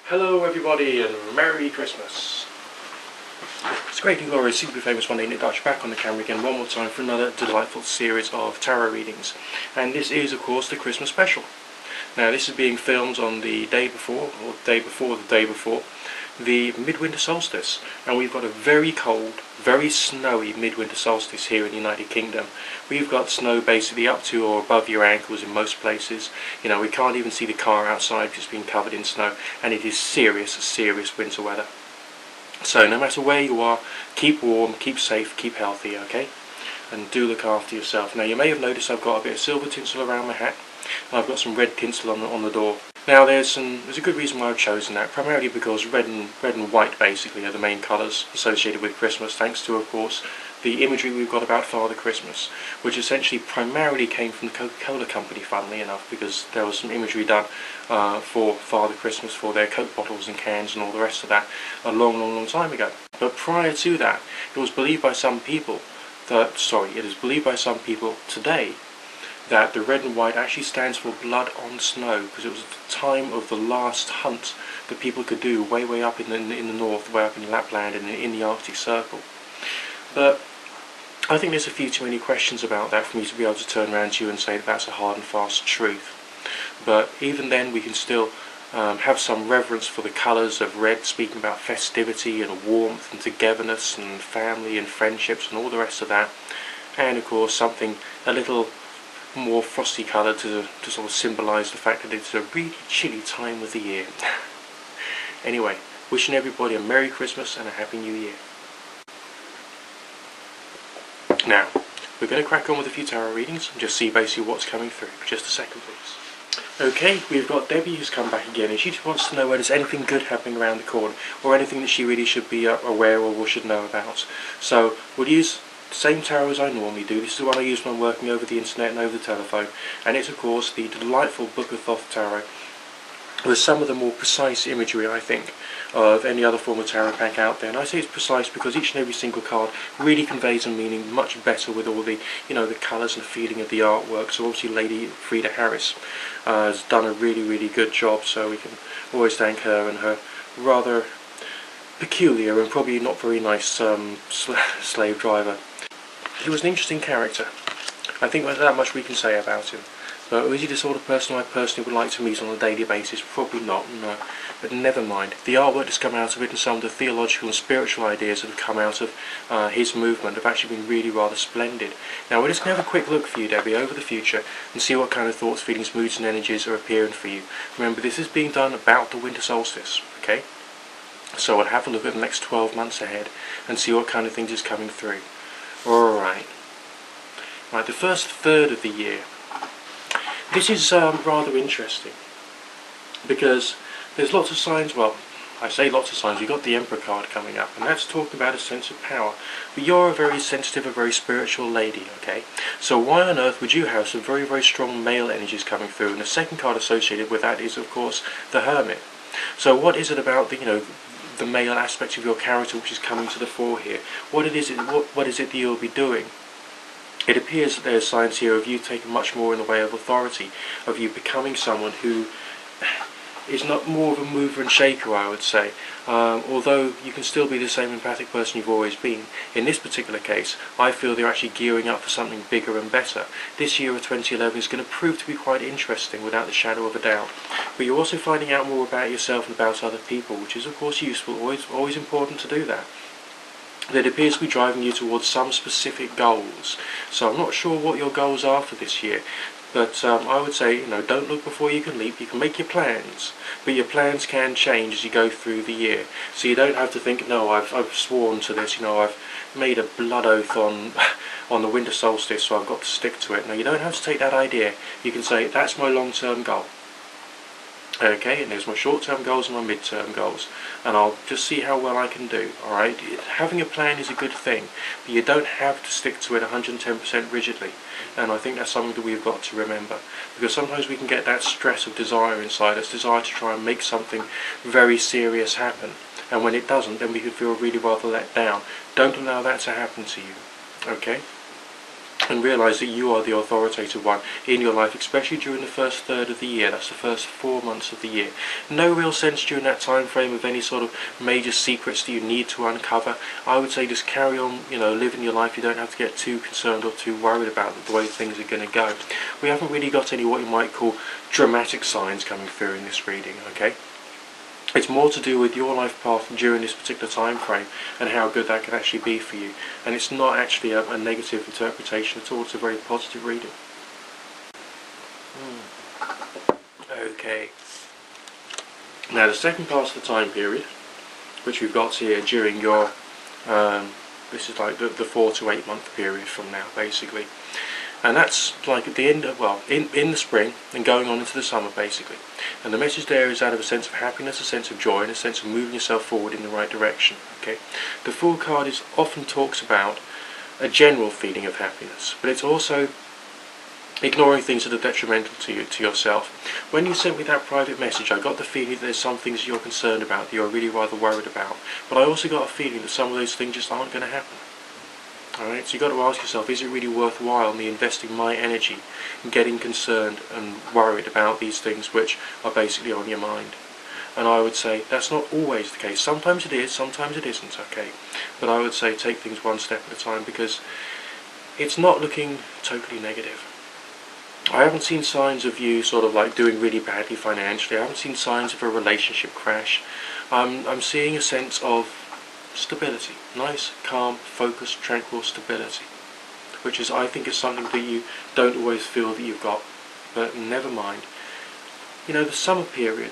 Hello everybody and Merry Christmas! It's great and glorious, simply famous one day Nick Dutch back on the camera again one more time for another delightful series of tarot readings. And this is of course the Christmas special. Now this is being filmed on the day before, or the day before the day before, the midwinter solstice. And we've got a very cold, very snowy midwinter solstice here in the United Kingdom. We've got snow basically up to or above your ankles in most places. You know, we can't even see the car outside because it's been covered in snow, and it is serious, serious winter weather. So no matter where you are, keep warm, keep safe, keep healthy, okay? And do look after yourself. Now you may have noticed I've got a bit of silver tinsel around my hat, and I've got some red tinsel on the door. Now there's a good reason why I've chosen that, primarily because red and white basically are the main colours associated with Christmas, thanks to of course the imagery we've got about Father Christmas, which essentially primarily came from the Coca-Cola company, funnily enough, because there was some imagery done for Father Christmas for their Coke bottles and cans and all the rest of that a long time ago. But prior to that, it was believed by some people it is believed by some people today that the red and white actually stands for blood on snow, because it was the time of the last hunt that people could do way up in the north, way up in Lapland and in the Arctic Circle. But I think there's a few too many questions about that for me to be able to turn around to you and say that that's a hard and fast truth. But even then we can still have some reverence for the colours of red, speaking about festivity and warmth and togetherness and family and friendships and all the rest of that. And of course something a little more frosty colour to sort of symbolise the fact that it's a really chilly time of the year. Anyway, wishing everybody a Merry Christmas and a Happy New Year. Now, we're going to crack on with a few tarot readings and just see basically what's coming through. Just a second please. Okay, we've got Debbie who's come back again, and she just wants to know whether there's anything good happening around the corner, or anything that she really should be aware of or should know about. So, we'll use the same tarot as I normally do. This is the one I use when I'm working over the internet and over the telephone, and it's of course the delightful Book of Thoth tarot, with some of the more precise imagery, I think, of any other form of tarot pack out there. And I say it's precise because each and every single card really conveys a meaning much better with all the, the colours and feeling of the artwork. So obviously Lady Frida Harris has done a really good job, so we can always thank her and her rather peculiar and probably not very nice slave driver. He was an interesting character. I think there's that much we can say about him. But is he the sort of person I personally would like to meet on a daily basis? Probably not, no. But never mind. The artwork that's come out of it and some of the theological and spiritual ideas that have come out of his movement have actually been really rather splendid. Now we're just going to have a quick look for you, Debbie, over the future and see what kind of thoughts, feelings, moods and energies are appearing for you. Remember, this is being done about the winter solstice, okay? So I'll have a look at the next 12 months ahead and see what kind of things is coming through. Alright. Right, the first third of the year. This is rather interesting, because there's lots of signs, well, I say lots of signs, you've got the Emperor card coming up, and that's talking about a sense of power. But you're a very sensitive, a very spiritual lady, okay? So why on earth would you have some very strong male energies coming through? And the second card associated with that is, of course, the Hermit. So what is it about the male aspect of your character which is coming to the fore here? What is it that you'll be doing? It appears that there's signs here of you taking much more in the way of authority, of you becoming someone who is not more of a mover and shaker, I would say. Although you can still be the same empathic person you've always been. In this particular case, I feel they're actually gearing up for something bigger and better. This year of 2011 is going to prove to be quite interesting without the shadow of a doubt. But you're also finding out more about yourself and about other people, which is of course useful, always important to do that. That appears to be driving you towards some specific goals. So I'm not sure what your goals are for this year, but I would say, don't look before you can leap. You can make your plans, but your plans can change as you go through the year. So you don't have to think, no, I've sworn to this, I've made a blood oath on the winter solstice, so I've got to stick to it. No, you don't have to take that idea. You can say, that's my long-term goal. Okay, and there's my short-term goals and my mid-term goals, and I'll just see how well I can do, alright? Having a plan is a good thing, but you don't have to stick to it 110% rigidly, and I think that's something that we've got to remember, because sometimes we can get that stress of desire inside us, desire to try and make something very serious happen, and when it doesn't, then we can feel really rather let down. Don't allow that to happen to you, okay? and realise that you are the authoritative one in your life, especially during the first third of the year. That's the first 4 months of the year. No real sense during that time frame of any sort of major secrets that you need to uncover. I would say just carry on, living your life. You don't have to get too concerned or too worried about the way things are going to go. We haven't really got any what you might call dramatic signs coming through in this reading, okay? It's more to do with your life path during this particular time frame and how good that can actually be for you. And it's not actually a negative interpretation at all. It's a very positive reading. Okay. Now the second part of the time period, which we've got here during your, this is like the 4 to 8 month period from now, basically. And that's like at the end of, in the spring and going on into the summer, basically. And the message there is out of a sense of happiness, a sense of joy, and a sense of moving yourself forward in the right direction. Okay. The Fool card often talks about a general feeling of happiness, but it's also ignoring things that are detrimental to yourself. When you sent me that private message, I got the feeling that there's some things you're concerned about, that you're really rather worried about. But I also got a feeling that some of those things just aren't going to happen. Alright, so you've got to ask yourself, is it really worthwhile me investing my energy in getting concerned and worried about these things which are basically on your mind? And I would say that's not always the case. Sometimes it is, sometimes it isn't, okay? But I would say take things one step at a time, because it's not looking totally negative. I haven't seen signs of you sort of like doing really badly financially. I haven't seen signs of a relationship crash. I'm seeing a sense of stability. Nice, calm, focused, tranquil stability. Which is, I think, is something that you don't always feel that you've got. But never mind. The summer period.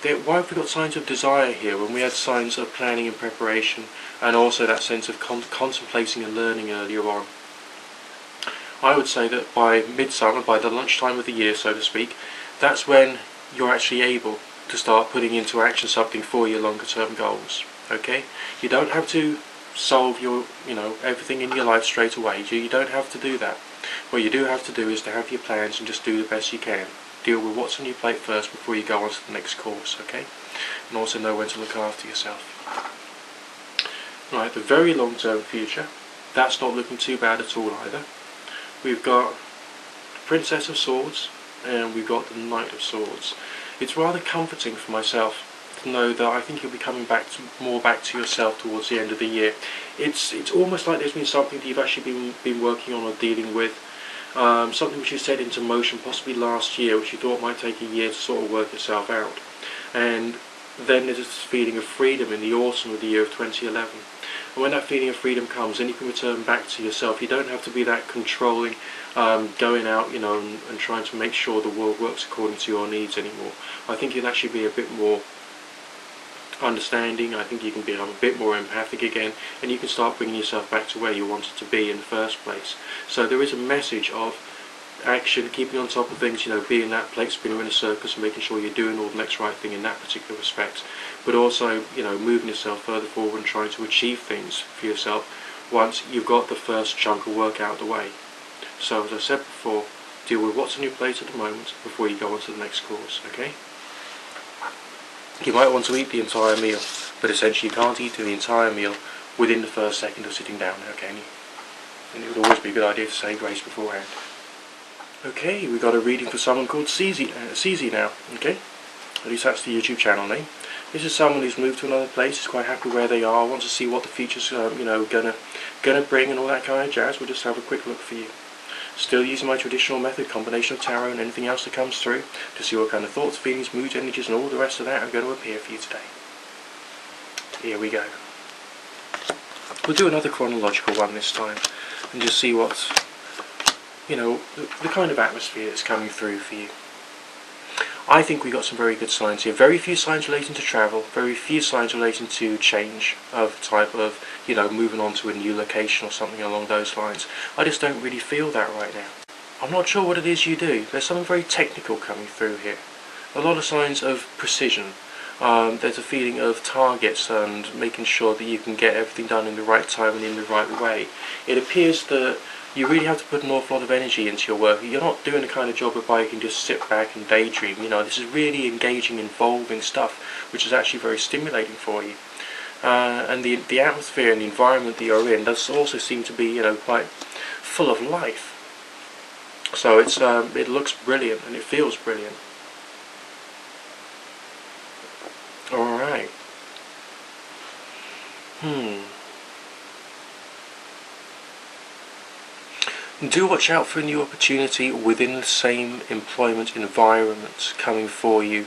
Why have we got signs of desire here when we had signs of planning and preparation, and also that sense of contemplating and learning earlier on? I would say that by midsummer, by the lunchtime of the year, so to speak, that's when you're actually able to start putting into action something for your longer term goals. Okay? You don't have to solve your, everything in your life straight away. You don't have to do that. What you do have to do is to have your plans and just do the best you can. Deal with what's on your plate first before you go on to the next course, okay? And also know when to look after yourself. Right, the very long term future, that's not looking too bad at all either. We've got the Princess of Swords and we've got the Knight of Swords. It's rather comforting for myself to know that I think you'll be coming more back to yourself towards the end of the year. It's almost like there's been something that you've actually been working on or dealing with. Something which you set into motion possibly last year, which you thought might take a year to sort of work itself out. And then there's this feeling of freedom in the autumn of the year of 2011. And when that feeling of freedom comes, then you can return back to yourself. You don't have to be that controlling, going out, and trying to make sure the world works according to your needs anymore. I think you'll actually be a bit more understanding. I think you can become a bit more empathic again, and you can start bringing yourself back to where you wanted to be in the first place. So there is a message of action, keeping on top of things, being that plate spinner in a circus and making sure you're doing all the next right thing in that particular respect, but also moving yourself further forward and trying to achieve things for yourself once you've got the first chunk of work out of the way. So as I said before, deal with what's on your plate at the moment before you go on to the next course, okay? You might want to eat the entire meal, but essentially you can't eat the entire meal within the first second of sitting down now, can you? And it would always be a good idea to say grace beforehand. Okay, we got a reading for someone called CZ now, okay? At least that's the YouTube channel name. This is someone who's moved to another place, is quite happy where they are, wants to see what the future's gonna bring and all that kind of jazz. We'll just have a quick look for you. Still using my traditional method, combination of tarot and anything else that comes through, to see what kind of thoughts, feelings, moods, energies and all the rest of that are going to appear for you today. Here we go. We'll do another chronological one this time, and just see what's, the kind of atmosphere that's coming through for you. I think we got some very good signs here. Very few signs relating to travel, very few signs relating to change of type of, moving on to a new location or something along those lines. I just don't really feel that right now. I'm not sure what it is you do. There's something very technical coming through here. A lot of signs of precision. There's a feeling of targets and making sure that you can get everything done in the right time and in the right way. It appears that you really have to put an awful lot of energy into your work. You're not doing the kind of job whereby you can just sit back and daydream. This is really engaging, involving stuff, which is actually very stimulating for you. And the atmosphere and the environment that you're in does also seem to be, quite full of life. So it looks brilliant and it feels brilliant. Alright. Do watch out for a new opportunity within the same employment environment coming for you,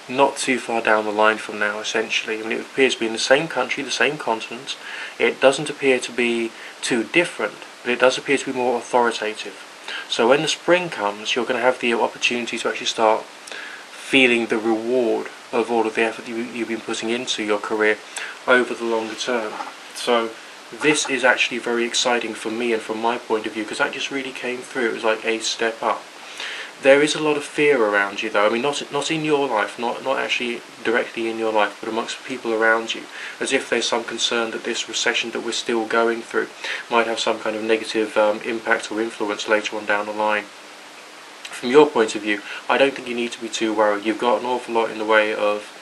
not too far down the line from now, essentially. I mean, it appears to be in the same country, the same continent. It doesn't appear to be too different, but it does appear to be more authoritative. So when the spring comes, you're going to have the opportunity to actually start feeling the reward of all of the effort you've been putting into your career over the longer term. So this is actually very exciting for me and from my point of view, because that just really came through. It was like a step up. There is a lot of fear around you, though. I mean, not in your life, not actually directly in your life, but amongst people around you, as if there's some concern that this recession that we're still going through might have some kind of negative impact or influence later on down the line. From your point of view, I don't think you need to be too worried. You've got an awful lot in the way of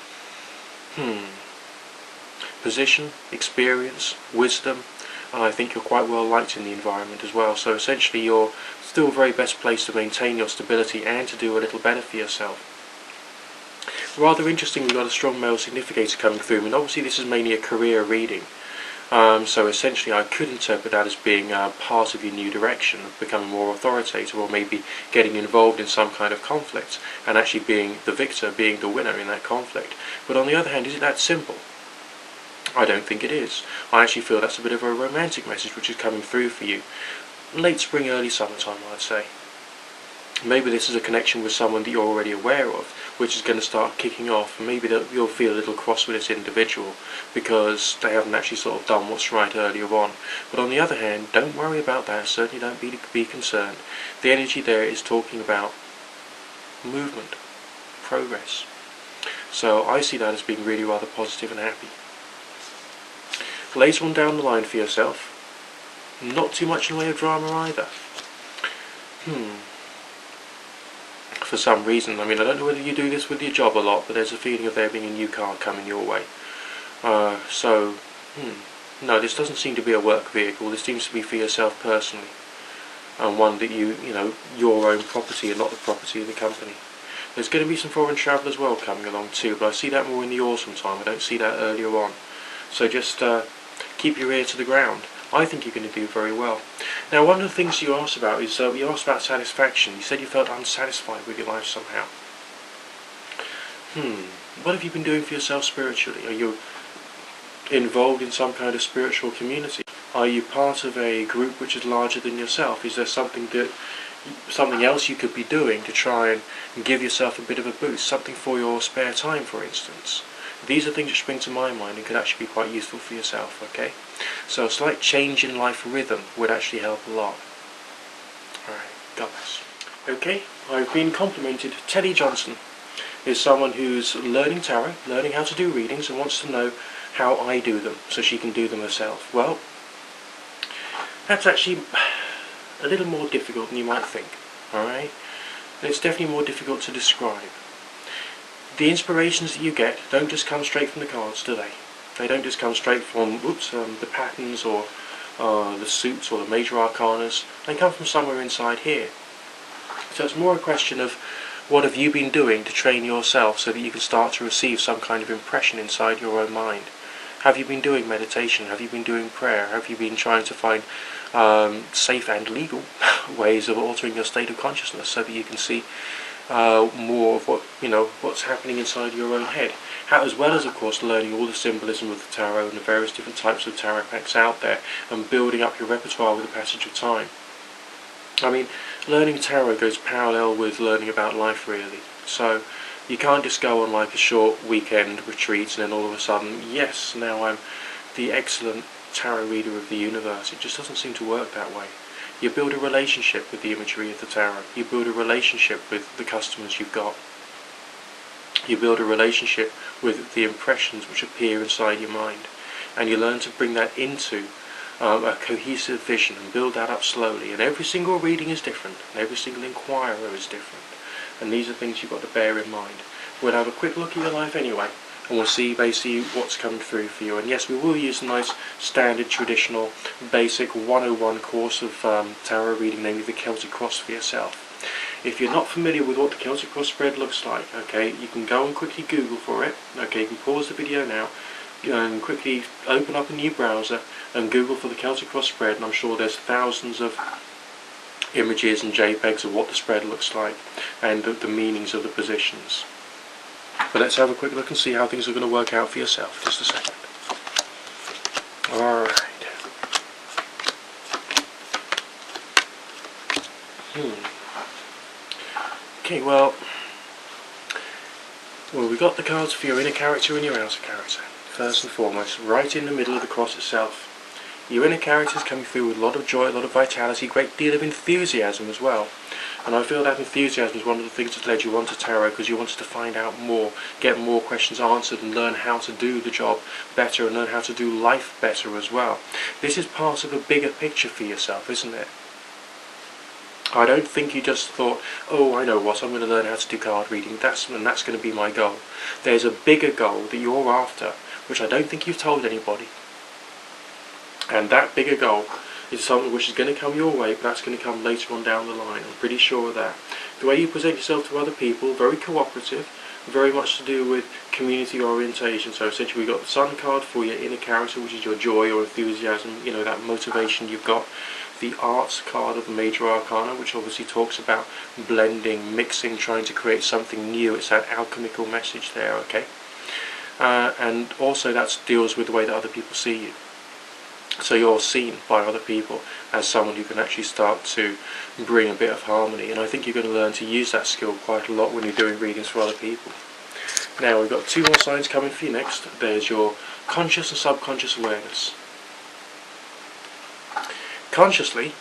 position, experience, wisdom, and I think you're quite well liked in the environment as well. So essentially you're still very best placed to maintain your stability and to do a little better for yourself. Rather interesting, we've got a strong male significator coming through. I mean, obviously this is mainly a career reading. So essentially I could interpret that as being part of your new direction, of becoming more authoritative, or maybe getting involved in some kind of conflict and actually being the victor, being the winner in that conflict. But on the other hand, is it that simple? I don't think it is. I actually feel that's a bit of a romantic message which is coming through for you. Late spring, early summertime, I'd say. Maybe this is a connection with someone that you're already aware of, which is going to start kicking off, and maybe you'll feel a little cross with this individual because they haven't actually sort of done what's right earlier on. But on the other hand, don't worry about that. Certainly don't be concerned. The energy there is talking about movement, progress. So I see that as being really rather positive and happy. Later on down the line for yourself, not too much in the way of drama either. For some reason, I mean, I don't know whether you do this with your job a lot, but there's a feeling of there being a new car coming your way. No, this doesn't seem to be a work vehicle. This seems to be for yourself personally, and one that you know, your own property and not the property of the company. There's going to be some foreign travel as well coming along too, but I see that more in the autumn time. I don't see that earlier on. So just keep your ear to the ground. I think you're going to do very well. Now, one of the things you asked about is you asked about satisfaction. You said you felt unsatisfied with your life somehow. What have you been doing for yourself spiritually? Are you involved in some kind of spiritual community? Are you part of a group which is larger than yourself? Is there something else you could be doing to try and give yourself a bit of a boost? Something for your spare time, for instance? These are things that spring to my mind and could actually be quite useful for yourself, okay? So a slight change in life rhythm would actually help a lot. Alright, God bless. Okay, I've been complimented. Teddy Johnson is someone who's learning tarot, learning how to do readings, and wants to know how I do them so she can do them herself. Well, that's actually a little more difficult than you might think, alright? It's definitely more difficult to describe. The inspirations that you get don't just come straight from the cards, do they? They don't just come straight from the patterns or the suits or the major arcanas. They come from somewhere inside here. So it's more a question of what have you been doing to train yourself so that you can start to receive some kind of impression inside your own mind. Have you been doing meditation? Have you been doing prayer? Have you been trying to find safe and legal ways of altering your state of consciousness so that you can see more of what's happening inside your own head, as well as of course learning all the symbolism of the tarot and the various different types of tarot packs out there, and building up your repertoire with the passage of time. I mean, learning tarot goes parallel with learning about life, really. So you can't just go on like a short weekend retreat and then all of a sudden, yes, now I'm the excellent tarot reader of the universe. It just doesn't seem to work that way. You build a relationship with the imagery of the tarot. You build a relationship with the customers you've got. You build a relationship with the impressions which appear inside your mind. And you learn to bring that into a cohesive vision and build that up slowly. And every single reading is different. And every single inquirer is different. And these are things you've got to bear in mind. We'll have a quick look at your life anyway, and we'll see basically what's coming through for you. And yes, we will use a nice standard traditional basic 101 course of tarot reading, namely the Celtic Cross for yourself. If you're not familiar with what the Celtic cross spread looks like, okay, you can go and quickly Google for it. Okay, you can pause the video now and quickly open up a new browser and Google for the Celtic cross spread, and I'm sure there's thousands of images and JPEGs of what the spread looks like and the meanings of the positions. But let's have a quick look and see how things are going to work out for yourself. Just a second. Alright. Okay, well, we've got the cards for your inner character and your outer character. First and foremost, right in the middle of the cross itself. Your inner character is coming through with a lot of joy, a lot of vitality, a great deal of enthusiasm as well. And I feel that enthusiasm is one of the things that led you on to tarot, because you wanted to find out more, get more questions answered, and learn how to do the job better, and learn how to do life better as well. This is part of a bigger picture for yourself, isn't it? I don't think you just thought, oh, I know what, I'm going to learn how to do card reading, and that's going to be my goal. There's a bigger goal that you're after, which I don't think you've told anybody. And that bigger goal is something which is going to come your way, but that's going to come later on down the line. I'm pretty sure of that. The way you present yourself to other people, very cooperative, very much to do with community orientation. So essentially we've got the Sun card for your inner character, which is your joy or enthusiasm, you know, that motivation you've got. The Arts card of the Major Arcana, which obviously talks about blending, mixing, trying to create something new. It's that alchemical message there, okay? And also that deals with the way that other people see you. So you're seen by other people as someone who can actually start to bring a bit of harmony, and I think you're going to learn to use that skill quite a lot when you're doing readings for other people. Now we've got two more signs coming for you next. There's your conscious and subconscious awareness. Consciously,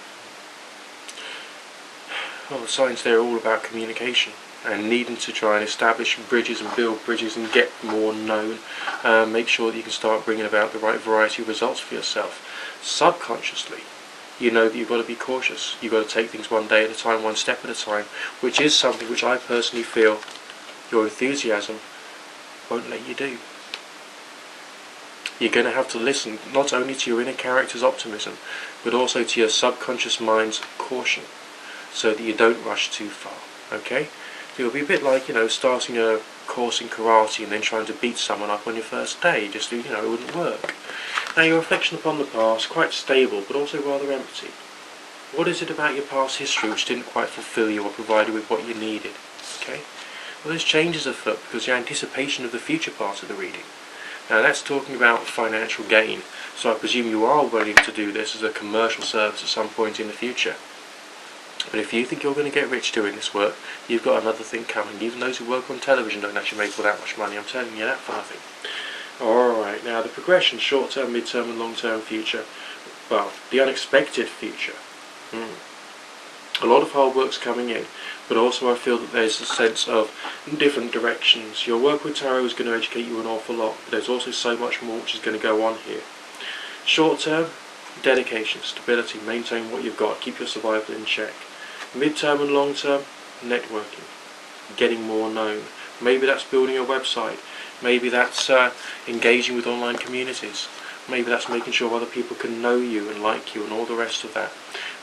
well, the signs there are all about communication and needing to try and establish bridges and build bridges and get more known. Make sure that you can start bringing about the right variety of results for yourself. Subconsciously, you know that you've got to be cautious. You've got to take things one day at a time, one step at a time, which is something which I personally feel your enthusiasm won't let you do. You're going to have to listen not only to your inner character's optimism, but also to your subconscious mind's caution, so that you don't rush too far, okay? It'll be a bit like, you know, starting a course in karate and then trying to beat someone up on your first day. Just, you know, it wouldn't work. Now, your reflection upon the past, quite stable, but also rather empty. What is it about your past history which didn't quite fulfill you or provide you with what you needed? Okay? Well, there's changes afoot because your anticipation of the future part of the reading. Now, that's talking about financial gain. So I presume you are willing to do this as a commercial service at some point in the future. But if you think you're going to get rich doing this work, you've got another thing coming. Even those who work on television don't actually make all that much money. I'm telling you that for nothing. Alright, now the progression, short-term, mid-term and long-term future. Well, the unexpected future. A lot of hard work's coming in, but also I feel that there's a sense of different directions. Your work with tarot is going to educate you an awful lot, but there's also so much more which is going to go on here. Short-term, dedication, stability, maintain what you've got, keep your survival in check. Mid-term and long-term, networking, getting more known. Maybe that's building a website. Maybe that's engaging with online communities. Maybe that's making sure other people can know you and like you and all the rest of that.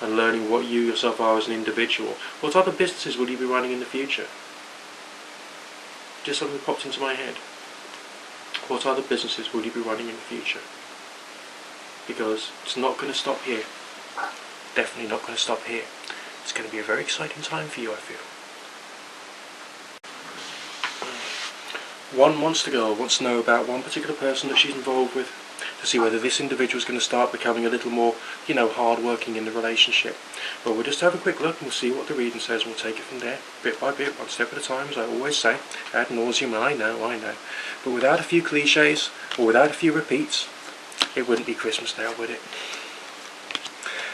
And learning what you yourself are as an individual. What other businesses will you be running in the future? Just something popped into my head. What other businesses will you be running in the future? Because it's not going to stop here. Definitely not going to stop here. It's going to be a very exciting time for you, I feel. One monster girl wants to know about one particular person that she's involved with, to see whether this individual is going to start becoming a little more, you know, hard-working in the relationship. But we'll just have a quick look and we'll see what the reading says, and we'll take it from there, bit by bit, one step at a time, as I always say. Ad nauseum, I know. But without a few cliches, or without a few repeats, it wouldn't be Christmas now, would it?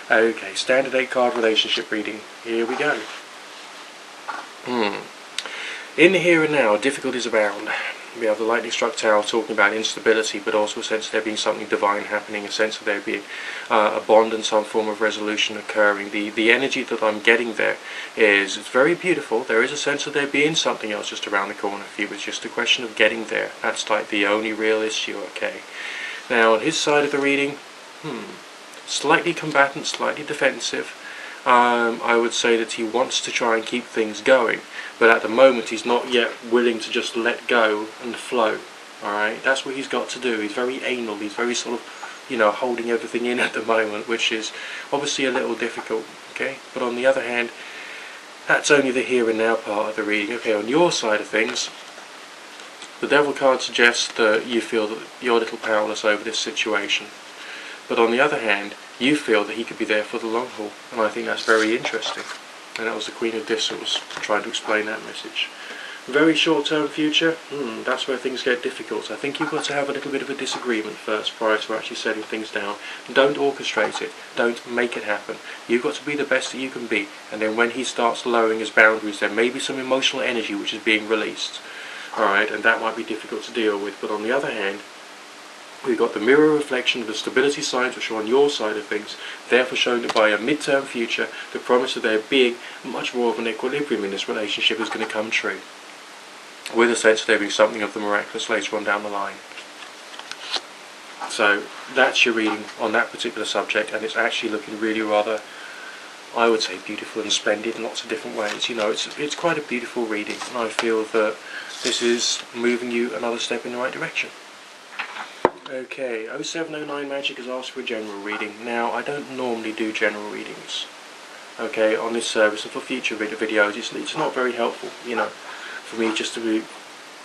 Okay, standard 8-card relationship reading. Here we go. In the here and now, difficulties abound. We have the lightning struck tower talking about instability, but also a sense of there being something divine happening, a sense of there being a bond and some form of resolution occurring. The energy that I'm getting there is, it's very beautiful. There is a sense of there being something else just around the corner for you. It's just a question of getting there. That's like the only real issue, okay? Now, on his side of the reading, slightly combatant, slightly defensive. I would say that he wants to try and keep things going, but at the moment he's not yet willing to just let go and flow. Alright, that's what he's got to do. He's very anal, he's very sort of, holding everything in at the moment, which is obviously a little difficult, okay? But on the other hand, that's only the here and now part of the reading. Okay, on your side of things, the Devil card suggests that you feel that you're a little powerless over this situation. But on the other hand, you feel that he could be there for the long haul, and I think that's very interesting. And that was the Queen of Discs that was trying to explain that message. Very short-term future, that's where things get difficult. I think you've got to have a little bit of a disagreement first prior to actually setting things down. Don't orchestrate it, don't make it happen. You've got to be the best that you can be, and then when he starts lowering his boundaries, there may be some emotional energy which is being released. Alright, and that might be difficult to deal with, but on the other hand, we've got the mirror reflection of the stability signs which are on your side of things, therefore showing that by a mid-term future, the promise of there being much more of an equilibrium in this relationship is going to come true, with a sense of there being something of the miraculous later on down the line. So that's your reading on that particular subject, and it's actually looking really rather, I would say, beautiful and splendid in lots of different ways. It's quite a beautiful reading, and I feel that this is moving you another step in the right direction. Okay, 0709 Magic has asked for a general reading. Now, I don't normally do general readings, okay, on this service, and for future videos it's not very helpful, for me just to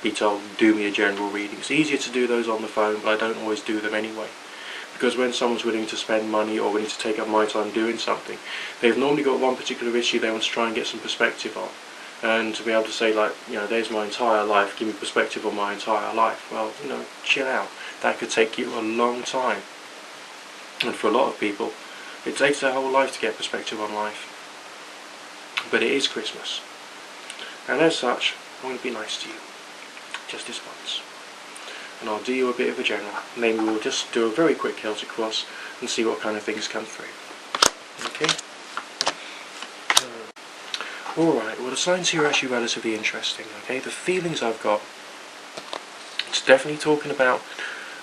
be told, do me a general reading. It's easier to do those on the phone, but I don't always do them anyway. Because when someone's willing to spend money or willing to take up my time doing something, they've normally got one particular issue they want to try and get some perspective on. And to be able to say, like, there's my entire life, give me perspective on my entire life. Well, chill out. That could take you a long time. And for a lot of people, it takes their whole life to get perspective on life. But it is Christmas. And as such, I'm going to be nice to you. Just this once. And I'll do you a bit of a general. And then we'll just do a very quick Celtic cross and see what kind of things come through. Okay? Alright, well the signs here are actually relatively interesting, okay? The feelings I've got, it's definitely talking about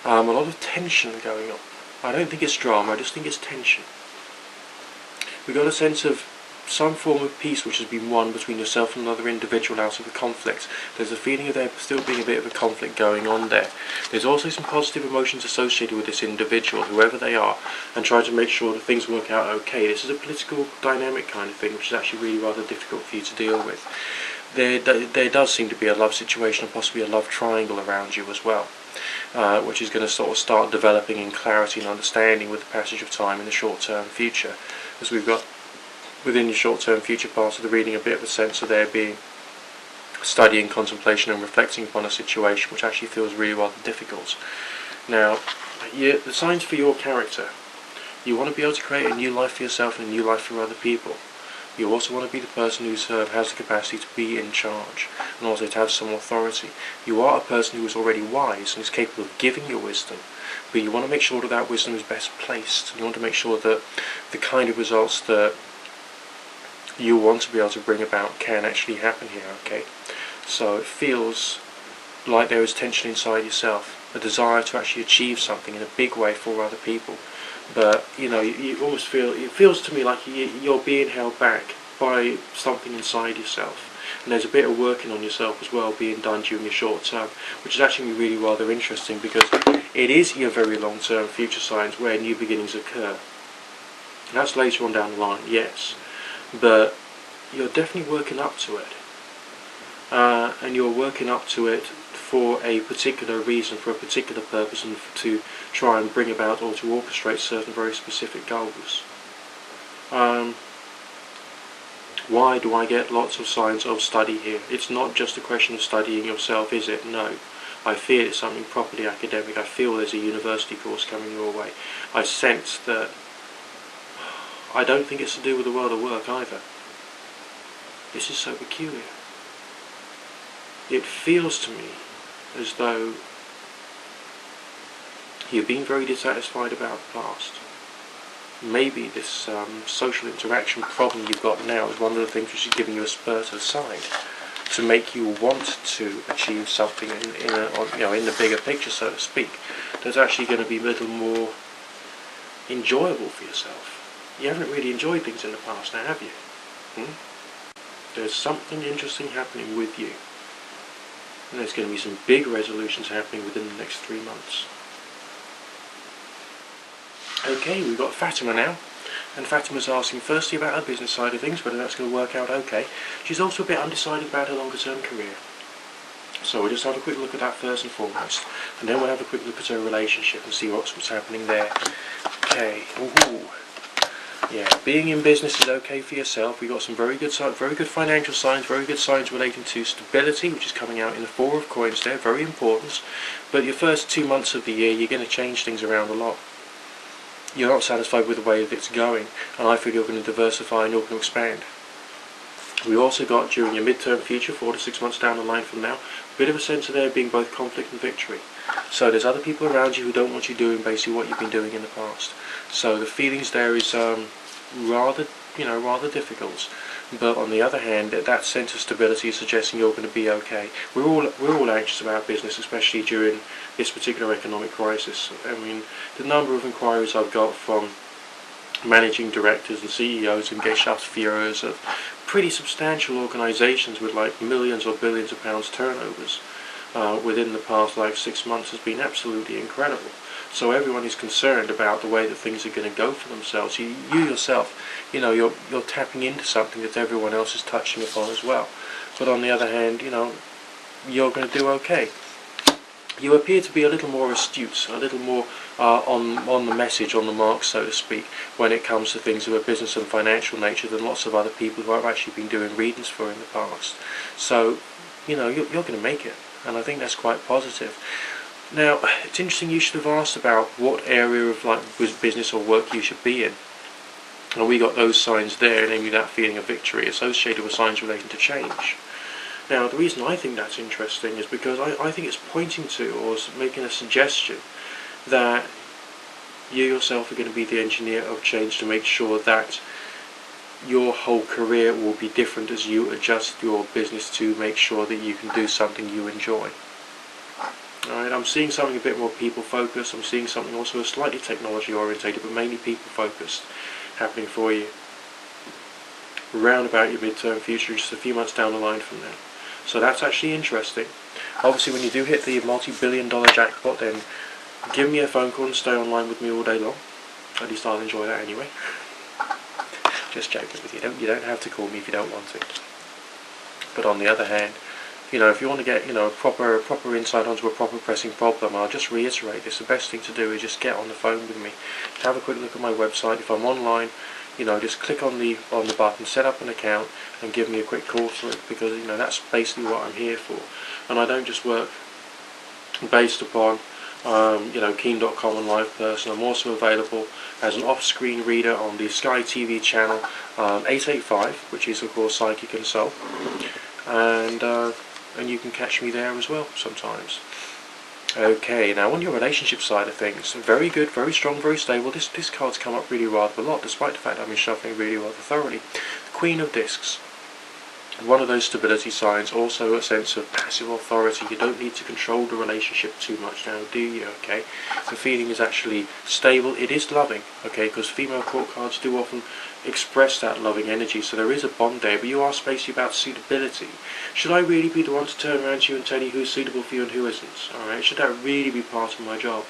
a lot of tension going on. I don't think it's drama, I just think it's tension. We've got a sense of some form of peace which has been won between yourself and another individual out of the conflict. There's a feeling of there still being a bit of a conflict going on there. There's also some positive emotions associated with this individual, whoever they are, and trying to make sure that things work out okay. This is a political dynamic kind of thing, which is actually really rather difficult for you to deal with. There does seem to be a love situation and possibly a love triangle around you as well, which is going to sort of start developing in clarity and understanding with the passage of time in the short-term future, as we've got within your short-term future part of the reading a bit of a sense of there being studying, contemplation and reflecting upon a situation which actually feels really rather difficult. Now, the signs for your character: you want to be able to create a new life for yourself and a new life for other people. You also want to be the person who has the capacity to be in charge and also to have some authority. You are a person who is already wise and is capable of giving your wisdom, but you want to make sure that that wisdom is best placed. You want to make sure that the kind of results that you want to be able to bring about can actually happen here, okay? So it feels like there is tension inside yourself, a desire to actually achieve something in a big way for other people. But, you almost feel, it feels to me like you're being held back by something inside yourself. And there's a bit of working on yourself as well being done during your short term, which is actually really rather interesting because it is your very long term future signs where new beginnings occur. And that's later on down the line, yes. But you're definitely working up to it, and you're working up to it for a particular reason, for a particular purpose, and to try and bring about or to orchestrate certain very specific goals. Why do I get lots of signs of study here? It's not just a question of studying yourself, is it? No. I feel it's something properly academic. I feel there's a university course coming your way. I sense that I don't think it's to do with the world of work either. This is so peculiar. It feels to me as though you've been very dissatisfied about the past. Maybe this social interaction problem you've got now is one of the things which is giving you a spur to the side to make you want to achieve something in the bigger picture, so to speak, that's actually going to be a little more enjoyable for yourself. You haven't really enjoyed things in the past now, have you? There's something interesting happening with you. And there's going to be some big resolutions happening within the next 3 months. Okay, we've got Fatima now. And Fatima's asking firstly about her business side of things, whether that's going to work out okay. She's also a bit undecided about her longer term career. So we'll just have a quick look at that first and foremost. And then we'll have a quick look at her relationship and see what's happening there. Okay. Ooh. Yeah, being in business is okay for yourself. We've got some very good financial signs, very good signs relating to stability, which is coming out in the Four of Coins there, very important. But your first 2 months of the year, you're going to change things around a lot. You're not satisfied with the way that it's going, and I feel you're going to diversify and you're going to expand. We also got, during your midterm future, 4 to 6 months down the line from now, a bit of a sense of there being both conflict and victory. So there's other people around you who don't want you doing basically what you've been doing in the past. So the feelings there is rather difficult. But on the other hand, that sense of stability is suggesting you're going to be okay. We're all anxious about business, especially during this particular economic crisis. I mean, the number of inquiries I've got from managing directors and CEOs and Geschäftsführers of pretty substantial organisations with like millions or billions of pounds turnovers within the past 6 months has been absolutely incredible. So everyone is concerned about the way that things are going to go for themselves. You yourself, you're tapping into something that everyone else is touching upon as well. But on the other hand, you're going to do okay. You appear to be a little more astute, a little more on the message, on the mark, so to speak, when it comes to things of a business and financial nature than lots of other people who I've actually been doing readings for in the past. So, you're going to make it, and I think that's quite positive. Now, it's interesting you should have asked about what area of business or work you should be in. And we got those signs there, namely that feeling of victory associated with signs relating to change. Now, the reason I think that's interesting is because I think it's pointing to, or making a suggestion, that you yourself are going to be the engineer of change to make sure that your whole career will be different as you adjust your business to make sure that you can do something you enjoy. Alright, I'm seeing something a bit more people focused. I'm seeing something also slightly technology orientated, but mainly people focused happening for you round about your midterm future, just a few months down the line from now. So that's actually interesting. Obviously, when you do hit the multi-billion-dollar jackpot, then give me a phone call and stay online with me all day long. At least I'll enjoy that anyway. Just joking with you. You don't have to call me if you don't want to. But on the other hand, if you want to get proper insight onto a proper pressing problem, I'll just reiterate this. The best thing to do is just get on the phone with me, have a quick look at my website. If I'm online, just click on the button, set up an account, and give me a quick call through, because that's basically what I'm here for. And I don't just work based upon keen.com and live person. I'm also available as an off-screen reader on the Sky TV channel 885, which is of course Psychic and Soul, and you can catch me there as well sometimes. Okay, now on your relationship side of things, very good, very strong, very stable. This card's come up really rather a lot, despite the fact that I've been shuffling really rather thoroughly. The Queen of Discs. One of those stability signs, also a sense of passive authority. You don't need to control the relationship too much now, do you? Okay, the feeling is actually stable. It is loving, okay, because female court cards do often express that loving energy, so there is a bond there, but you are spacey about suitability. Should I really be the one to turn around to you and tell you who's suitable for you and who isn't? Alright, should that really be part of my job?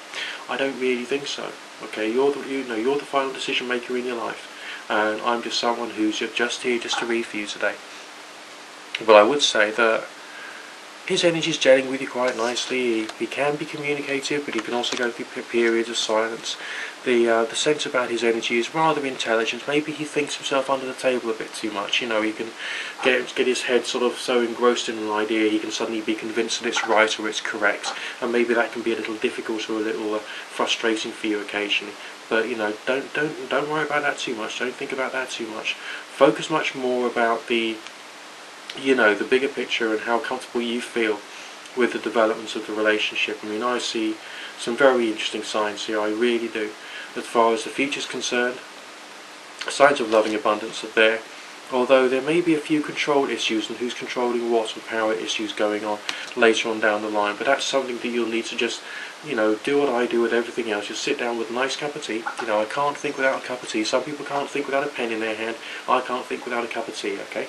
I don't really think so. Okay, you're the final decision maker in your life, and I'm just someone who's just here just to read for you today. But I would say that his energy is gelling with you quite nicely. He can be communicative, but he can also go through periods of silence. The sense about his energy is rather intelligent. Maybe he thinks himself under the table a bit too much. He can get his head sort of so engrossed in an idea he can suddenly be convinced that it's right or it's correct, and maybe that can be a little difficult or a little frustrating for you occasionally. But don't worry about that too much. Don't think about that too much. Focus much more about the bigger picture and how comfortable you feel with the developments of the relationship. I mean, I see some very interesting signs here, I really do. As far as the future's concerned, signs of loving abundance are there. Although there may be a few control issues and who's controlling what and power issues going on later on down the line, but that's something that you'll need to just, do what I do with everything else. Just sit down with a nice cup of tea. I can't think without a cup of tea. Some people can't think without a pen in their hand. I can't think without a cup of tea, okay?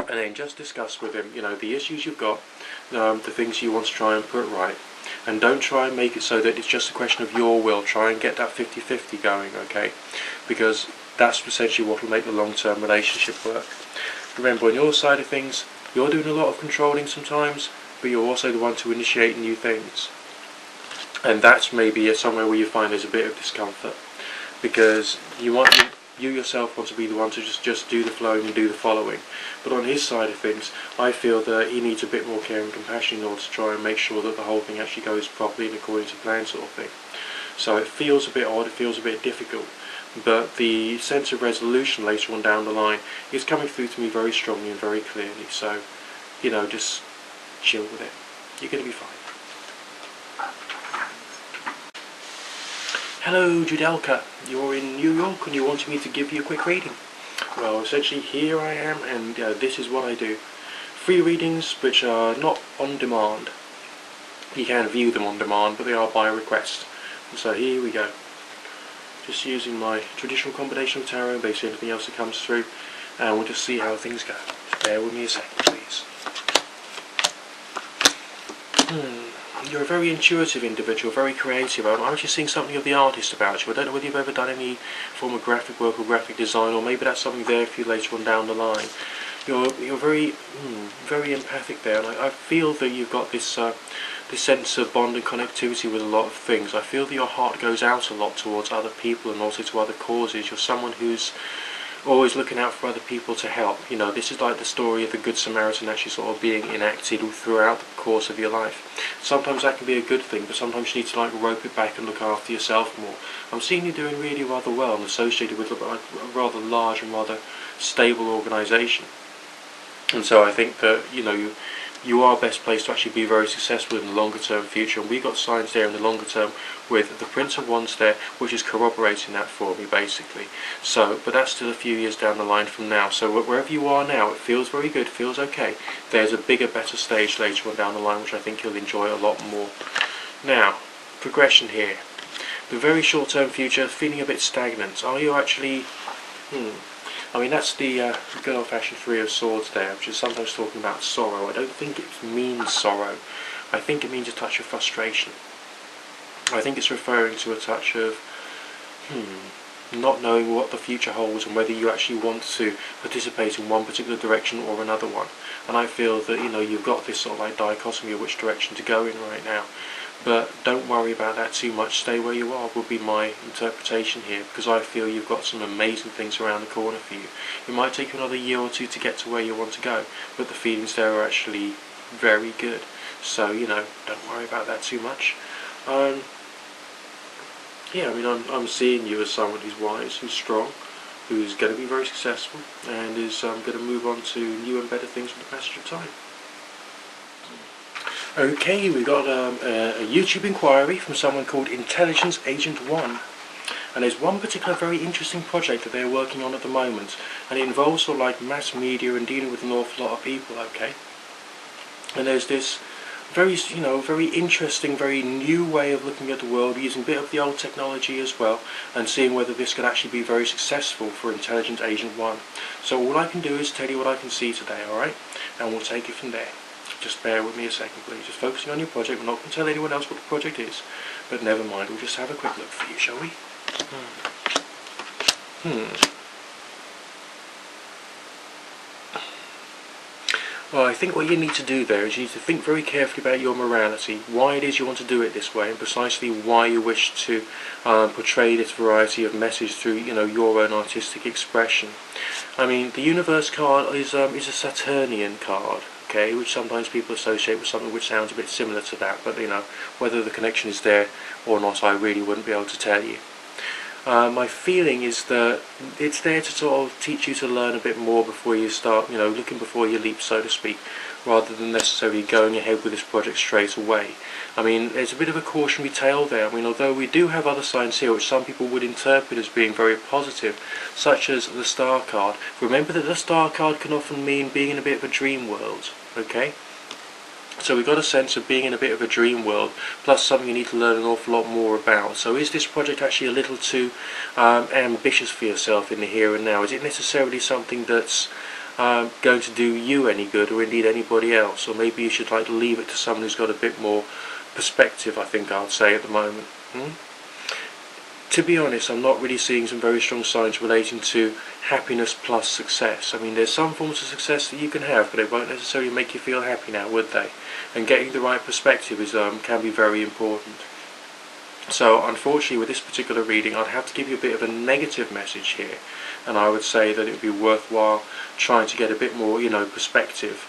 And then just discuss with him, the issues you've got, the things you want to try and put right. And don't try and make it so that it's just a question of your will. Try and get that 50-50 going, okay? Because that's essentially what will make the long-term relationship work. Remember, on your side of things, you're doing a lot of controlling sometimes, but you're also the one to initiate new things. And that's maybe somewhere where you find there's a bit of discomfort, because you yourself want to be the one to just do the flowing and do the following. But on his side of things, I feel that he needs a bit more care and compassion in order to try and make sure that the whole thing actually goes properly and according to plan, sort of thing. So it feels a bit odd, it feels a bit difficult, but the sense of resolution later on down the line is coming through to me very strongly and very clearly. So, just chill with it. You're going to be fine. Hello, Jude Elka. You're in New York and you wanted me to give you a quick reading. Well, essentially here I am, and this is what I do. Free readings which are not on demand. You can view them on demand, but they are by request. And so here we go. Just using my traditional combination of tarot and basically anything else that comes through, and we'll just see how things go. Just bear with me a second, please. You're a very intuitive individual, very creative. I'm actually seeing something of the artist about you. I don't know whether you've ever done any form of graphic work or graphic design, or maybe that's something there for you later on down the line. You're very very empathic there, and I feel that you've got this this sense of bond and connectivity with a lot of things. I feel that your heart goes out a lot towards other people and also to other causes. You're someone who's always looking out for other people to help. This is like the story of the Good Samaritan actually sort of being enacted throughout the course of your life. Sometimes that can be a good thing, but sometimes you need to rope it back and look after yourself more. I'm seeing you doing really rather well and associated with a rather large and rather stable organisation. And so I think that you are best placed to actually be very successful in the longer term future, and we got signs there in the longer term with the Prince of Wands there, which is corroborating that for me basically. So, but that's still a few years down the line from now, so wherever you are now, it feels very good, feels okay. There's a bigger, better stage later on down the line which I think you'll enjoy a lot more. Now, progression here. The very short term future, feeling a bit stagnant. Are you actually I mean, that's the good old-fashioned Three of Swords there, which is sometimes talking about sorrow. I don't think it means sorrow. I think it means a touch of frustration. I think it's referring to a touch of not knowing what the future holds and whether you actually want to participate in one particular direction or another one. And I feel that you've got this sort of dichotomy of which direction to go in right now. But don't worry about that too much. Stay where you are would be my interpretation here, because I feel you've got some amazing things around the corner for you. It might take you another year or two to get to where you want to go, but the feelings there are actually very good. So, don't worry about that too much. Yeah, I mean, I'm seeing you as someone who's wise, who's strong, who's going to be very successful, and is going to move on to new and better things with the passage of time. Okay, we got a YouTube inquiry from someone called Intelligence Agent 1, and there's one particular very interesting project that they're working on at the moment, and it involves sort of mass media and dealing with an awful lot of people, okay? And there's this very, very interesting, very new way of looking at the world, using a bit of the old technology as well, and seeing whether this could actually be very successful for Intelligence Agent 1. So all I can do is tell you what I can see today, alright? And we'll take it from there. Just bear with me a second, please. Just focusing on your project. We're not going to tell anyone else what the project is, but never mind. We'll just have a quick look for you, shall we? Well, I think what you need to do there is you need to think very carefully about your morality, why it is you want to do it this way, and precisely why you wish to portray this variety of message through, your own artistic expression. I mean, the Universe card is a Saturnian card, okay, which sometimes people associate with something which sounds a bit similar to that, but whether the connection is there or not, I really wouldn't be able to tell you. My feeling is that it's there to sort of teach you to learn a bit more before you start, looking before you leap, so to speak. rather than necessarily going ahead with this project straight away. I mean, there's a bit of a cautionary tale there. I mean, although we do have other signs here which some people would interpret as being very positive, such as the star card. Remember that the star card can often mean being in a bit of a dream world, okay? So we've got a sense of being in a bit of a dream world, plus something you need to learn an awful lot more about. So is this project actually a little too ambitious for yourself in the here and now? Is it necessarily something that's going to do you any good, or indeed anybody else? Or maybe you should like leave it to someone who's got a bit more perspective, I think I would say at the moment. To be honest, I'm not really seeing some very strong signs relating to happiness plus success. I mean, there's some forms of success that you can have, but it won't necessarily make you feel happy now, would they? And getting the right perspective is can be very important. So, unfortunately, with this particular reading, I'd have to give you a bit of a negative message here, and I would say that it would be worthwhile trying to get a bit more, perspective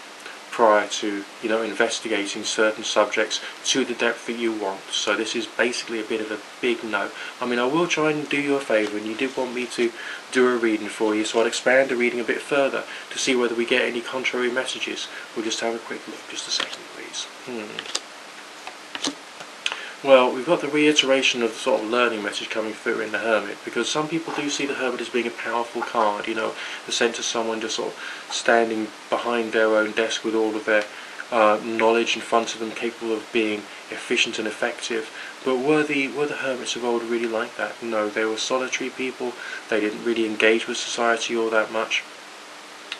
prior to, investigating certain subjects to the depth that you want. So this is basically a bit of a big no. I mean, I will try and do you a favour, and you did want me to do a reading for you, so I'll expand the reading a bit further to see whether we get any contrary messages. We'll just have a quick look. Just a second, please. Well, we've got the reiteration of the sort of learning message coming through in the Hermit, because some people do see the Hermit as being a powerful card, the sense of someone just sort of standing behind their own desk with all of their knowledge in front of them, capable of being efficient and effective. But were the Hermits of old really like that? No, they were solitary people. They didn't really engage with society all that much.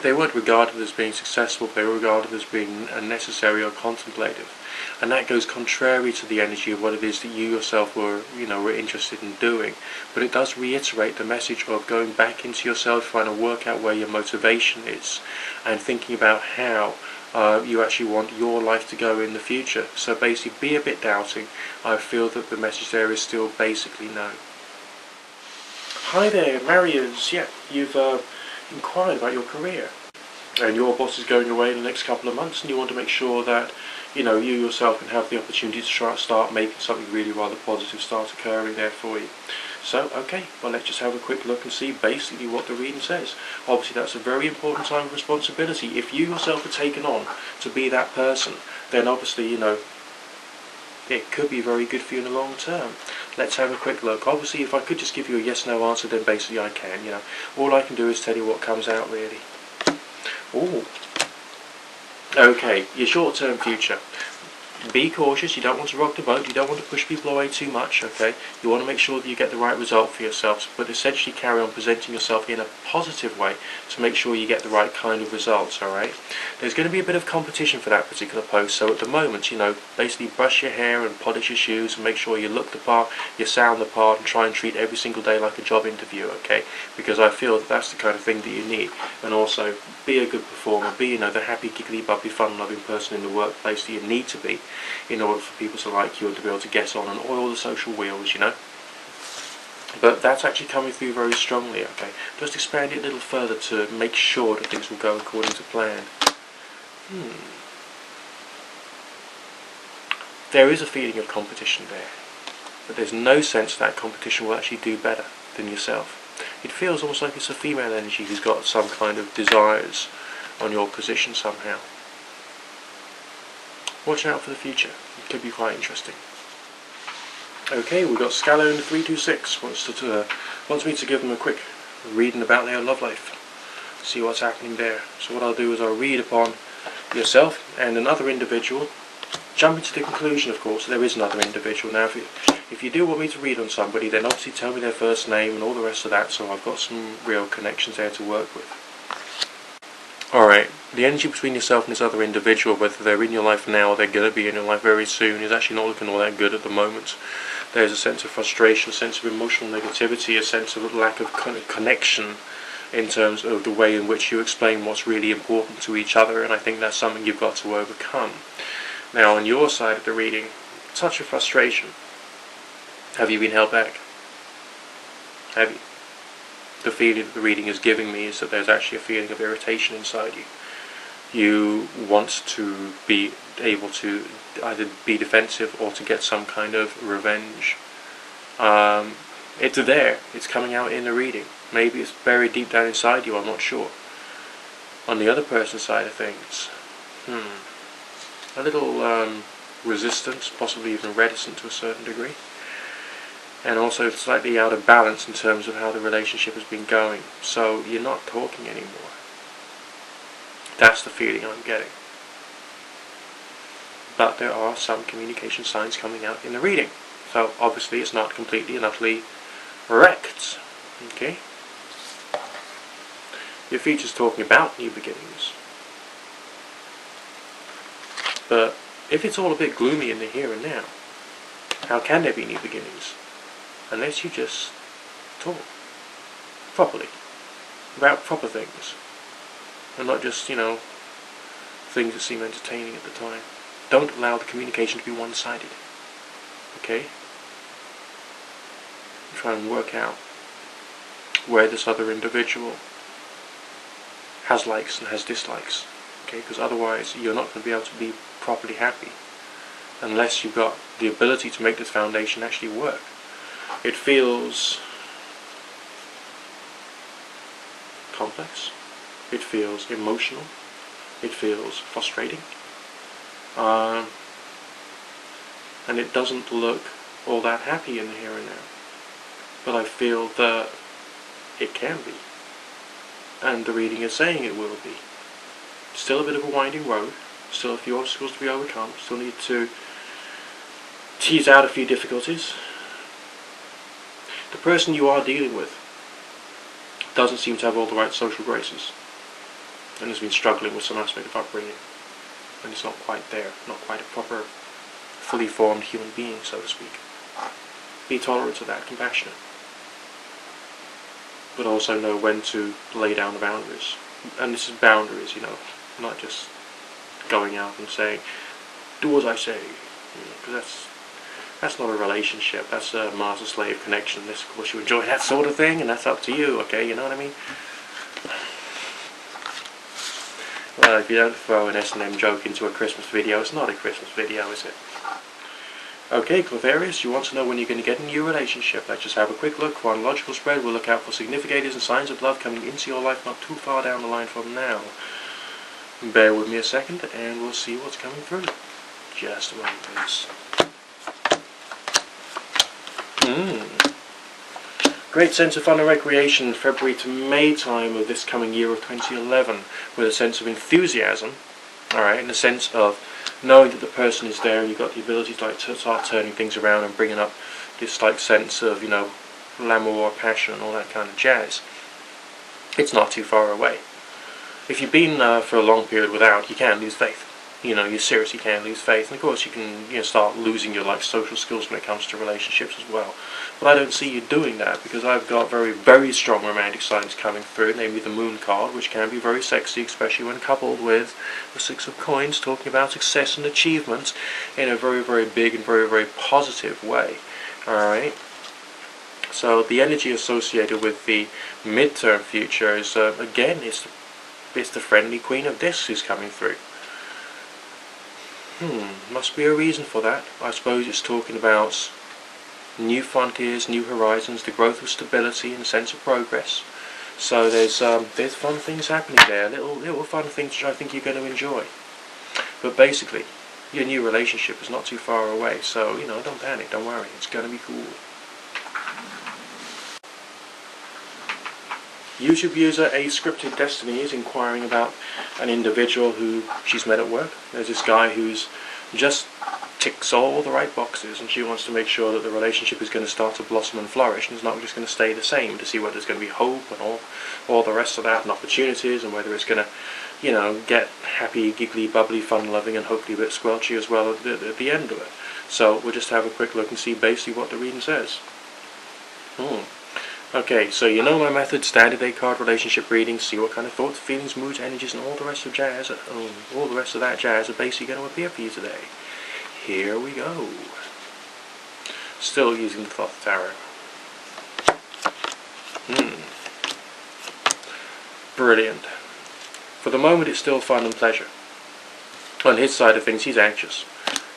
They weren't regarded as being successful. They were regarded as being unnecessary or contemplative. And that goes contrary to the energy of what it is that you yourself were interested in doing. But it does reiterate the message of going back into yourself, trying to work out where your motivation is, and thinking about how you actually want your life to go in the future. So basically, be a bit doubting. I feel that the message there is still basically no. Hi there, Marius. Yeah, you've inquired about your career, and your boss is going away in the next couple of months, and you want to make sure that you yourself can have the opportunity to start making something really rather positive start occurring there for you. So, okay, well, let's just have a quick look and see basically what the reading says. Obviously, that's a very important time of responsibility. If you yourself are taken on to be that person, then obviously, it could be very good for you in the long term. Let's have a quick look. Obviously, if I could just give you a yes/no answer, then basically I can, All I can do is tell you what comes out, really. Ooh. Okay, your short-term future. Be cautious, you don't want to rock the boat, you don't want to push people away too much, okay? You want to make sure that you get the right result for yourself, but essentially carry on presenting yourself in a positive way to make sure you get the right kind of results, alright? There's going to be a bit of competition for that particular post, so at the moment, basically brush your hair and polish your shoes and make sure you look the part, you sound the part, and try and treat every single day like a job interview, okay? Because I feel that that's the kind of thing that you need. And also, be a good performer, be, the happy, giggly, bubbly, fun-loving person in the workplace that you need to be, in order for people to like you and to be able to get on and oil the social wheels, But that's actually coming through very strongly, okay? Just expand it a little further to make sure that things will go according to plan. There is a feeling of competition there, but there's no sense that competition will actually do better than yourself. It feels almost like it's a female energy who's got some kind of desires on your position somehow. Watch out for the future. It could be quite interesting. Okay, we've got Scallo in 326. Wants me to give them a quick reading about their love life. See what's happening there. So what I'll do is I'll read upon yourself and another individual. Jumping to the conclusion, of course, there is another individual. Now, if you do want me to read on somebody, then obviously tell me their first name and all the rest of that, so I've got some real connections there to work with. Alright, the energy between yourself and this other individual, whether they're in your life now or they're going to be in your life very soon, is actually not looking all that good at the moment. There's a sense of frustration, a sense of emotional negativity, a sense of lack of connection in terms of the way in which you explain what's really important to each other, and I think that's something you've got to overcome. Now, on your side of the reading, touch of frustration. Have you been held back? Have you? The feeling that the reading is giving me is that there's actually a feeling of irritation inside you. You want to be able to either be defensive or to get some kind of revenge. It's there. It's coming out in the reading. Maybe it's buried deep down inside you, I'm not sure. On the other person's side of things, A little resistant, possibly even reticent to a certain degree. And also slightly out of balance in terms of how the relationship has been going. So you're not talking anymore. That's the feeling I'm getting. But there are some communication signs coming out in the reading. So obviously it's not completely and utterly wrecked. Okay? Your future's talking about new beginnings. But if it's all a bit gloomy in the here and now, how can there be new beginnings? Unless you just talk properly about proper things, and not just, things that seem entertaining at the time. Don't allow the communication to be one-sided. Okay? Try and work out where this other individual has likes and has dislikes. Okay? Because otherwise you're not going to be able to be properly happy unless you've got the ability to make this foundation actually work. It feels complex. It feels emotional. It feels frustrating. And it doesn't look all that happy in the here and now. But I feel that it can be. And the reading is saying it will be. Still a bit of a winding road. Still a few obstacles to be overcome. Still need to tease out a few difficulties. The person you are dealing with doesn't seem to have all the right social graces, and has been struggling with some aspect of upbringing, and is not quite there, not quite a proper, fully formed human being, so to speak. Be tolerant of that, compassionate, but also know when to lay down the boundaries. And this is boundaries, not just going out and saying, do as I say, because that's not a relationship. That's a master-slave connection. Unless, of course, you enjoy that sort of thing, and that's up to you, okay? You know what I mean? Well, if you don't throw an S&M joke into a Christmas video, it's not a Christmas video, is it? Okay, Clefarius, you want to know when you're going to get a new relationship. Let's just have a quick look. Chronological spread. We'll look out for significators and signs of love coming into your life not too far down the line from now. Bear with me a second, and we'll see what's coming through. Just a moment, please. Great sense of fun and recreation February to May time of this coming year of 2011, with a sense of enthusiasm, alright, and a sense of knowing that the person is there, and you've got the ability to start turning things around and bringing up this sense of, l'amour, passion, and all that kind of jazz. It's not too far away. If you've been for a long period without, you can lose faith. You seriously can lose faith, and of course you can start losing your social skills when it comes to relationships as well. But I don't see you doing that, because I've got very, very strong romantic signs coming through, namely the Moon card, which can be very sexy, especially when coupled with the Six of Coins, talking about success and achievement in a very, very big and very, very positive way. Alright? So the energy associated with the midterm future is, again, it's the friendly Queen of Discs who's coming through. Must be a reason for that. I suppose it's talking about new frontiers, new horizons, the growth of stability and a sense of progress. So there's fun things happening there, little fun things which I think you're going to enjoy. But basically, your new relationship is not too far away, so don't panic, don't worry, it's going to be cool. YouTube user A Scripted Destiny is inquiring about an individual who she's met at work. There's this guy who's just ticks all the right boxes, and she wants to make sure that the relationship is going to start to blossom and flourish, and it's not just going to stay the same, to see whether there's going to be hope and all the rest of that, and opportunities, and whether it's going to, get happy, giggly, bubbly, fun-loving, and hopefully a bit squelchy as well at the end of it. So we'll just have a quick look and see basically what the reading says. Okay, so you know my method, standard 8-card relationship readings, see what kind of thoughts, feelings, moods, energies, and all the rest of jazz, all the rest of that jazz are basically going to appear for you today. Here we go. Still using the Thoth Tarot. Brilliant. For the moment it's still fun and pleasure. On his side of things, he's anxious.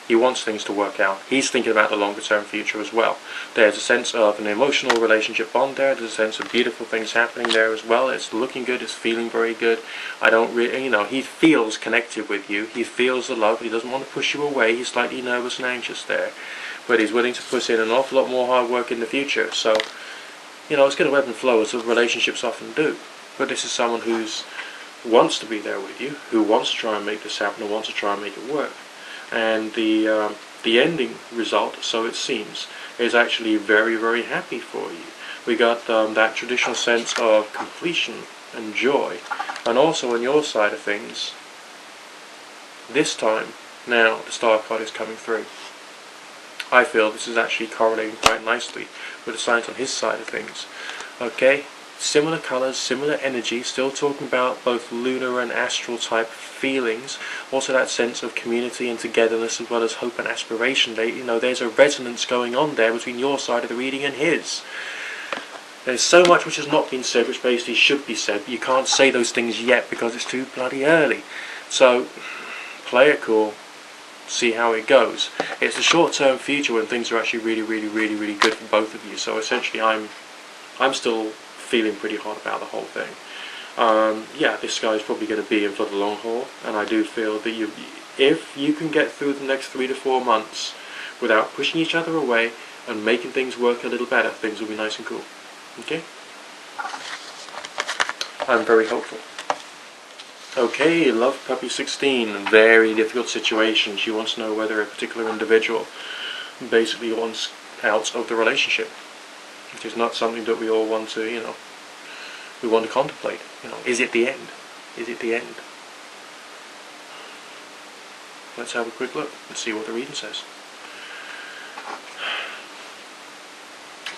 He wants things to work out. He's thinking about the longer term future as well. There's a sense of an emotional relationship bond there. There's a sense of beautiful things happening there as well. It's looking good. It's feeling very good. I don't really, he feels connected with you. He feels the love. He doesn't want to push you away. He's slightly nervous and anxious there. But he's willing to put in an awful lot more hard work in the future. So, it's going to ebb and flow as relationships often do. But this is someone who wants to be there with you, who wants to try and make this happen, and wants to try and make it work. And the ending result, so it seems, is actually very, very happy for you. We got that traditional sense of completion and joy, and also on your side of things, this time, now the star card is coming through. I feel this is actually correlating quite nicely with the signs on his side of things. Okay? Similar colours, similar energy, still talking about both lunar and astral type feelings, also that sense of community and togetherness as well as hope and aspiration. There's a resonance going on there between your side of the reading and his. There's so much which has not been said, which basically should be said, but you can't say those things yet because it's too bloody early. So, play it cool, see how it goes. It's the short-term future when things are actually really, really, really, really good for both of you. So essentially I'm still feeling pretty hot about the whole thing. This guy's probably going to be in for the long haul, and I do feel that if you can get through the next 3 to 4 months without pushing each other away and making things work a little better, things will be nice and cool. Okay? I'm very hopeful. Okay, Love Puppy 16, very difficult situation. She wants to know whether a particular individual basically wants out of the relationship. It is not something that we all want to, we want to contemplate. Is it the end? Is it the end? Let's have a quick look and see what the reading says.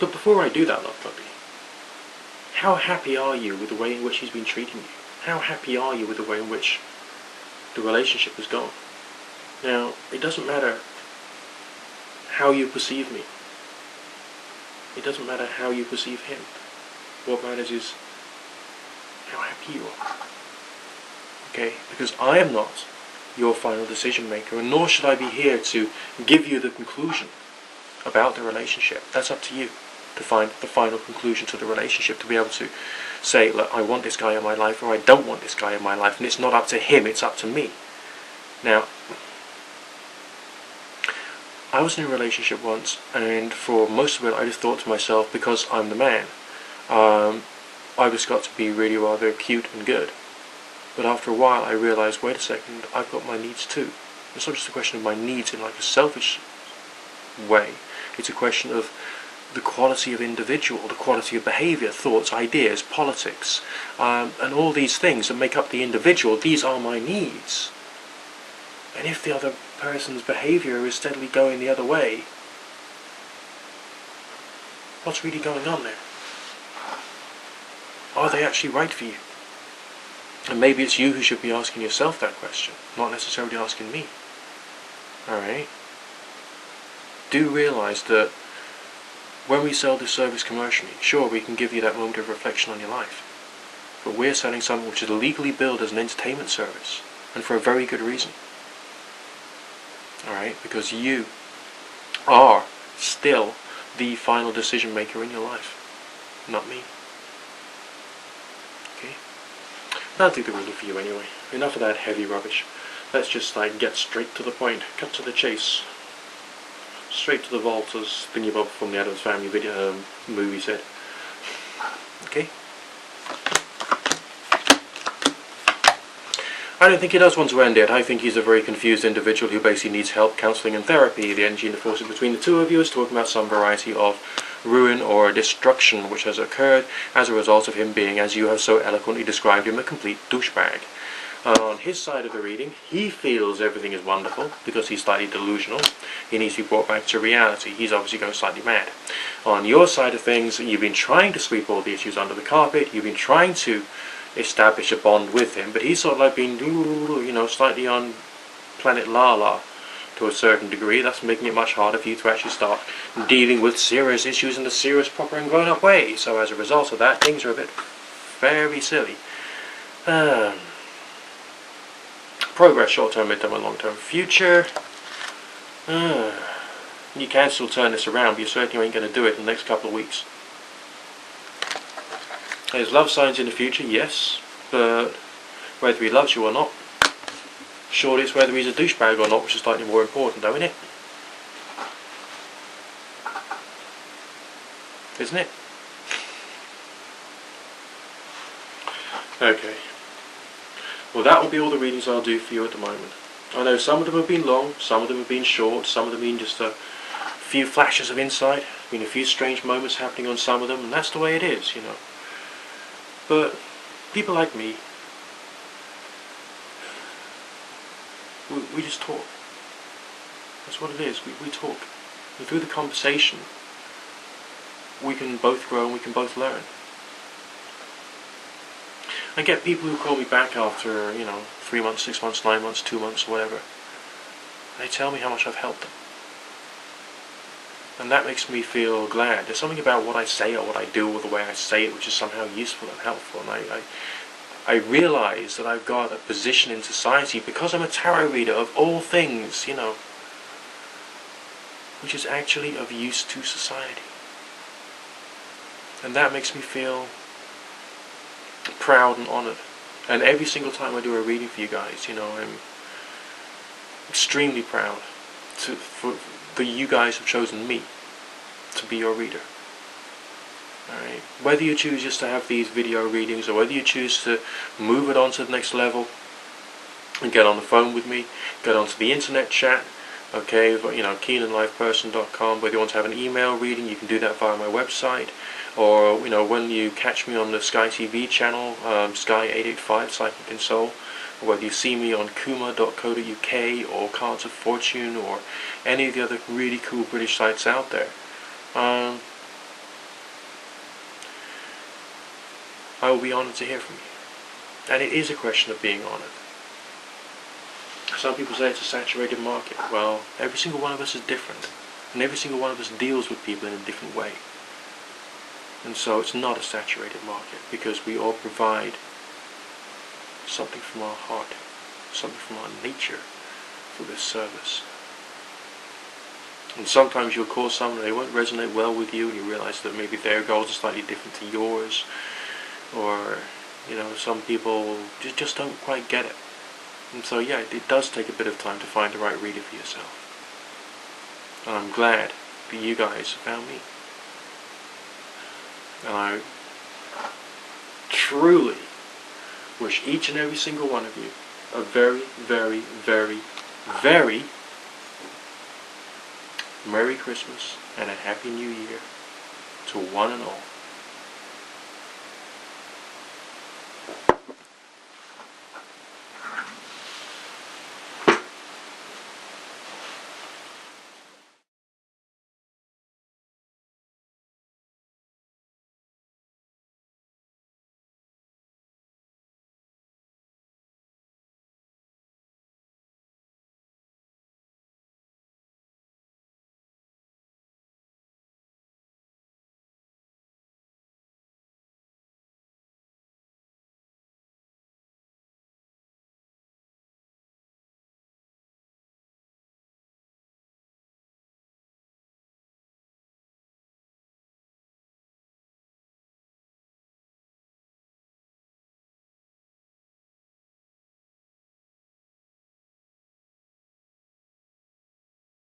But before I do that, Love Puppy, how happy are you with the way in which he's been treating you? How happy are you with the way in which the relationship has gone? Now, it doesn't matter how you perceive me. It doesn't matter how you perceive him. What matters is how happy you are. Okay? Because I am not your final decision maker, and nor should I be here to give you the conclusion about the relationship. That's up to you to find the final conclusion to the relationship, to be able to say, look, I want this guy in my life, or I don't want this guy in my life, and it's not up to him, it's up to me. Now, I was in a relationship once, and for most of it I just thought to myself, because I'm the man, I just got to be really rather cute and good. But after a while I realised, wait a second, I've got my needs too. It's not just a question of my needs in like a selfish way, it's a question of the quality of individual, the quality of behaviour, thoughts, ideas, politics, and all these things that make up the individual. These are my needs. And if the other person's behaviour is steadily going the other way, what's really going on there? Are they actually right for you? And maybe it's you who should be asking yourself that question, not necessarily asking me. Alright? Do realise that when we sell this service commercially, sure, we can give you that moment of reflection on your life. But we're selling something which is legally billed as an entertainment service, and for a very good reason. Alright? Because you are still the final decision maker in your life, not me. Okay? That'll do the reading for you anyway. Enough of that heavy rubbish. Let's just get straight to the point, cut to the chase. Straight to the vault, as Thingy Bob from the Addams Family video movie said. Okay? I don't think he does want to end it. I think he's a very confused individual who basically needs help, counselling and therapy. The energy and the forces between the two of you is talking about some variety of ruin or destruction which has occurred as a result of him being, as you have so eloquently described him, a complete douchebag. On his side of the reading, he feels everything is wonderful because he's slightly delusional. He needs to be brought back to reality. He's obviously going slightly mad. On your side of things, you've been trying to sweep all the issues under the carpet. You've been trying to establish a bond with him, but he's sort of like been, slightly on planet La to a certain degree. That's making it much harder for you to actually start dealing with serious issues in a serious, proper and grown-up way. So as a result of that, things are a bit very silly. Progress, short-term, mid-term and long-term future. You can still turn this around, but you certainly ain't going to do it in the next couple of weeks. There's love signs in the future, yes, but whether he loves you or not, surely it's whether he's a douchebag or not, which is slightly more important, though, isn't it? Isn't it? Okay. Well, that will be all the readings I'll do for you at the moment. I know some of them have been long, some of them have been short, some of them have been just a few flashes of insight, been a few strange moments happening on some of them, and that's the way it is, you know. But people like me, we just talk. That's what it is. We talk. And through the conversation, we can both grow and we can both learn. I get people who call me back after, 3 months, 6 months, 9 months, 2 months, whatever. They tell me how much I've helped them. And that makes me feel glad. There's something about what I say or what I do or the way I say it which is somehow useful and helpful. And I realize that I've got a position in society because I'm a tarot reader of all things, which is actually of use to society. And that makes me feel proud and honoured. And every single time I do a reading for you guys, I'm extremely proud that you guys have chosen me to be your reader. Alright? Whether you choose just to have these video readings or whether you choose to move it on to the next level and get on the phone with me, get onto the internet chat, okay, KeenanLifePerson.com. Whether you want to have an email reading, you can do that via my website. Or, when you catch me on the Sky TV channel, Sky885 Psychic and Soul, or whether you see me on kuma.co.uk or Cards of Fortune or any of the other really cool British sites out there, I will be honoured to hear from you. And it is a question of being honoured. Some people say it's a saturated market. Well, every single one of us is different. And every single one of us deals with people in a different way. And so it's not a saturated market because we all provide something from our heart, something from our nature for this service. And sometimes you'll call someone and they won't resonate well with you and you realize that maybe their goals are slightly different to yours, or some people just don't quite get it. And so yeah, it does take a bit of time to find the right reader for yourself. And I'm glad that you guys found me. And I truly wish each and every single one of you a very, very, very, very Merry Christmas and a Happy New Year to one and all.